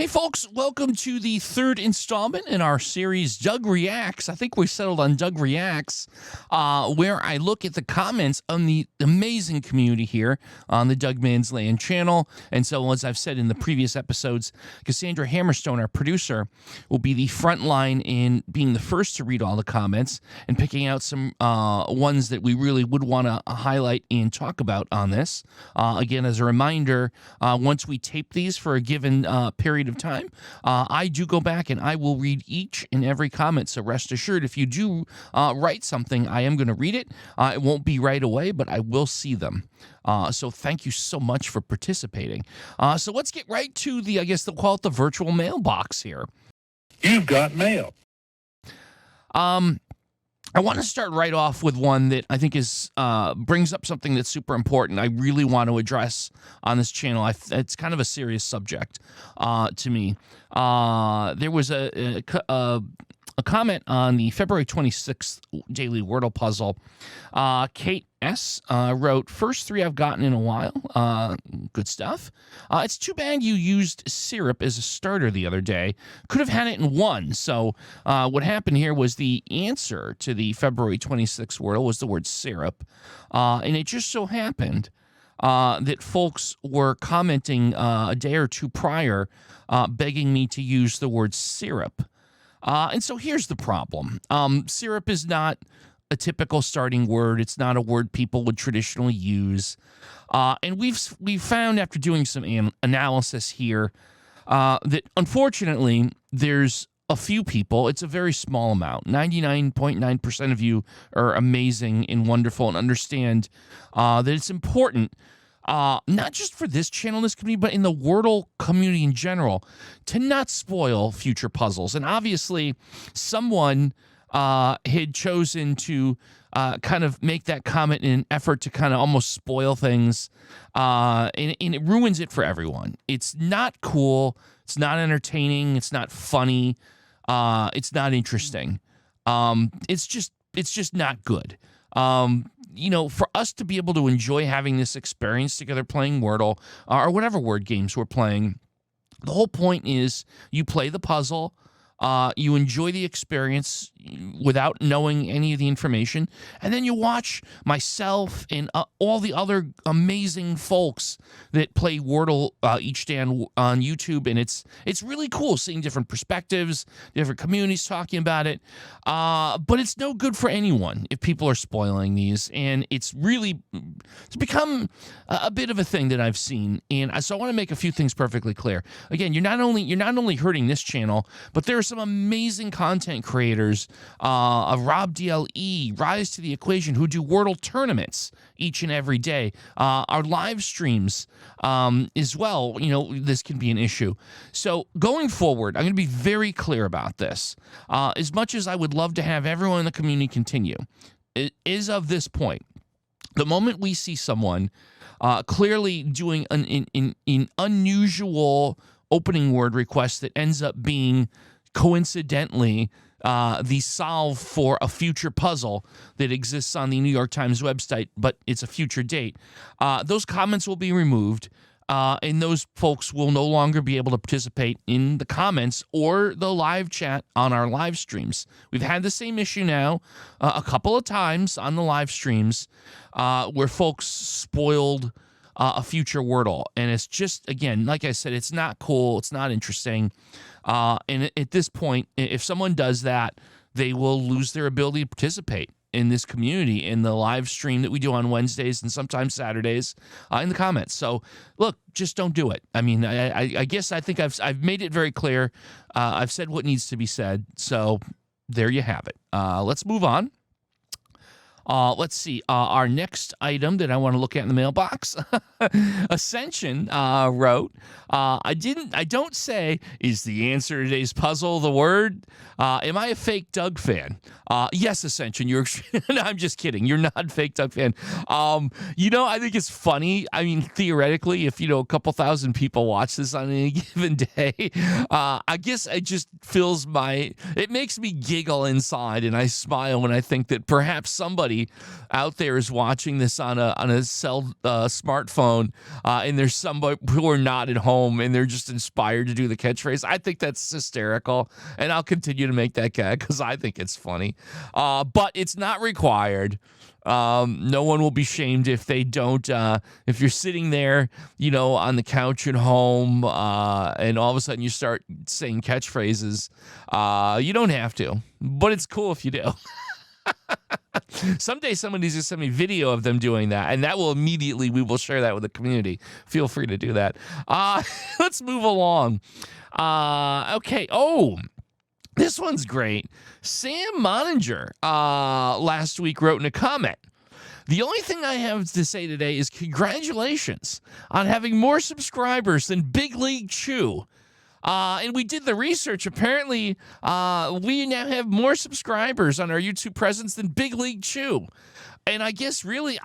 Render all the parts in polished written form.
Hey, folks, welcome to the third installment in our series, Doug Reacts. I think we settled on Doug Reacts, where I look at the comments on the amazing community here on the Doug Mansland channel. And so, as I've said in the previous episodes, Cassandra Hammerstone, our producer, will be the front line in being the first to read all the comments and picking out some ones that we really would want to highlight and talk about on this. Again, as a reminder, once we tape these for a given period of time, I do go back and I will read each and every comment. So rest assured, if you do write something, I am going to read it. It won't be right away, but I will see them. So thank you so much for participating. So let's get right to the, I guess they'll call it the virtual mailbox here. You've got mail. I want to start right off with one that I think is brings up something that's super important. I really want to address on this channel. It's kind of a serious subject to me. There was a comment on the February 26th daily Wordle puzzle. Kate S. wrote, "First three I've gotten in a while. Good stuff. It's too bad you used syrup as a starter the other day. Could have had it in one." So what happened here was the answer to the February 26th Wordle was the word syrup. And it just so happened that folks were commenting a day or two prior begging me to use the word syrup. And so here's the problem. Syrup is not a typical starting word. It's not a word people would traditionally use. And we've found after doing some analysis here that unfortunately there's a few people, it's a very small amount. 99.9% of you are amazing and wonderful and understand that it's important, not just for this channel, this community, but in the Wordle community in general, to not spoil future puzzles. And obviously, someone had chosen to kind of make that comment in an effort to kind of almost spoil things, and it ruins it for everyone. It's not cool. It's not entertaining. It's not funny. It's not interesting. It's just not good. You know, for us to be able to enjoy having this experience together playing Wordle or whatever word games we're playing, the whole point is you play the puzzle, you enjoy the experience without knowing any of the information, and then you watch myself and all the other amazing folks that play Wordle each day on YouTube, and it's really cool seeing different perspectives, different communities talking about it, but it's no good for anyone if people are spoiling these, and it's become a bit of a thing that I've seen, and so I want to make a few things perfectly clear. Again, you're not only hurting this channel, but there are some amazing content creators of Rob DLE, Rise to the Equation, who do Wordle tournaments each and every day. Our live streams as well, you know, this can be an issue. So going forward, I'm going to be very clear about this. As much as I would love to have everyone in the community continue, it is of this point, the moment we see someone clearly doing an unusual opening word request that ends up being coincidentally the solve for a future puzzle that exists on the New York Times website, but it's a future date, those comments will be removed, and those folks will no longer be able to participate in the comments or the live chat on our live streams. We've had the same issue now a couple of times on the live streams where folks spoiled a future Wordle, and it's just, again, like I said, it's not cool, it's not interesting, and at this point, if someone does that, they will lose their ability to participate in this community, in the live stream that we do on Wednesdays and sometimes Saturdays, in the comments. So, look, just don't do it. I mean, I guess I think I've made it very clear. I've said what needs to be said, so there you have it. Let's move on. Let's see. Our next item that I want to look at in the mailbox, Ascension wrote, I don't say, is the answer to today's puzzle the word? Am I a fake Doug fan? Yes, Ascension, you're, no, I'm just kidding. You're not a fake Doug fan. You know, I think it's funny. I mean, theoretically, if, you know, a couple thousand people watch this on any given day, I guess it just it makes me giggle inside, and I smile when I think that perhaps somebody somebody out there is watching this on a smartphone, and there's somebody who are not at home and they're just inspired to do the catchphrase. I think that's hysterical, and I'll continue to make that gag because I think it's funny. But it's not required. No one will be shamed if they don't. If you're sitting there, on the couch at home, and all of a sudden you start saying catchphrases, you don't have to, but it's cool if you do. Someday somebody's going to send me video of them doing that, and that will we will share that with the community. Feel free to do that. Let's move along. Okay. Oh, this one's great. Sam Moninger last week wrote in a comment, "The only thing I have to say today is congratulations on having more subscribers than Big League Chew. And we did the research. Apparently, we now have more subscribers on our YouTube presence than Big League Chew." And I guess really,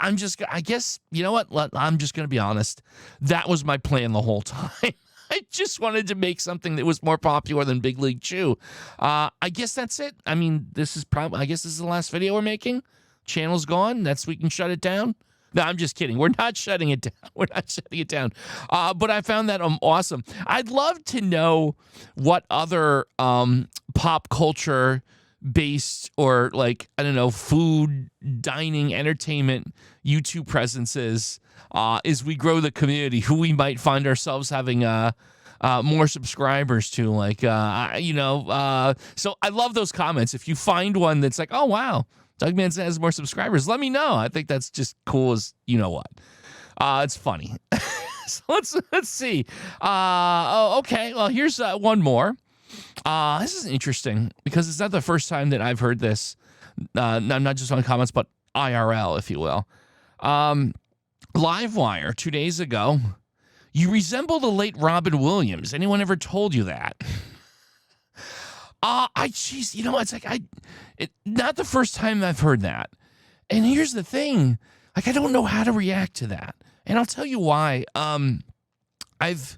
you know what? I'm just going to be honest. That was my plan the whole time. I just wanted to make something that was more popular than Big League Chew. I guess that's it. I mean, this is the last video we're making. Channel's gone. We can shut it down. No, I'm just kidding. We're not shutting it down. But I found that awesome. I'd love to know what other pop culture based or food, dining, entertainment YouTube presences as we grow the community, who we might find ourselves having more subscribers to. So I love those comments. If you find one that's like, oh, wow, Doug Manson has more subscribers, let me know. I think that's just cool as you know what. It's funny. So let's see. Okay. Well, here's one more. This is interesting because it's not the first time that I've heard this. Not just on comments, but IRL, if you will. Livewire 2 days ago. "You resemble the late Robin Williams. Anyone ever told you that?" It's not the first time I've heard that. And here's the thing, I don't know how to react to that. And I'll tell you why. I've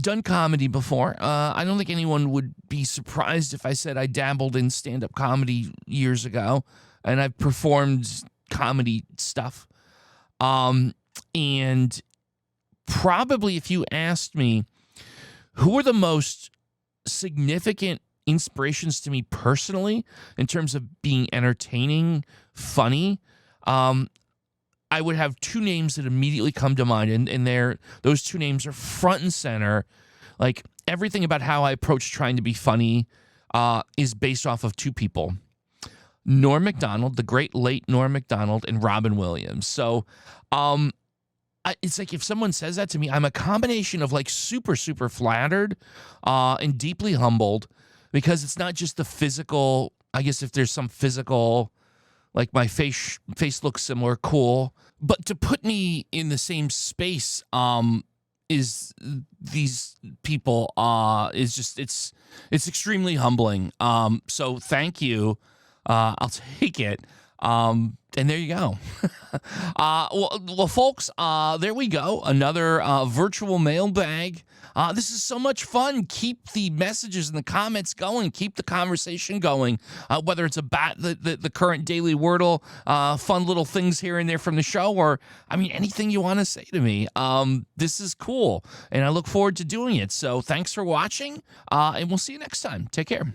done comedy before. I don't think anyone would be surprised if I said I dabbled in stand-up comedy years ago, and I've performed comedy stuff. And probably if you asked me who are the most significant inspirations to me personally in terms of being entertaining, funny, I would have two names that immediately come to mind, and those two names are front and center. Like, everything about how I approach trying to be funny is based off of two people: Norm Macdonald, the great late Norm Macdonald, and Robin Williams. So it's like if someone says that to me, I'm a combination of super, super flattered and deeply humbled, because it's not just the physical. I guess if there's some physical, like my face looks similar, cool. But to put me in the same space is these people is just it's extremely humbling. So thank you. I'll take it. And there you go. Well, folks, there we go. Another virtual mailbag. This is so much fun. Keep the messages and the comments going. Keep the conversation going. Whether it's about the current daily Wordle, fun little things here and there from the show, or anything you want to say to me. This is cool, and I look forward to doing it. So thanks for watching, and we'll see you next time. Take care.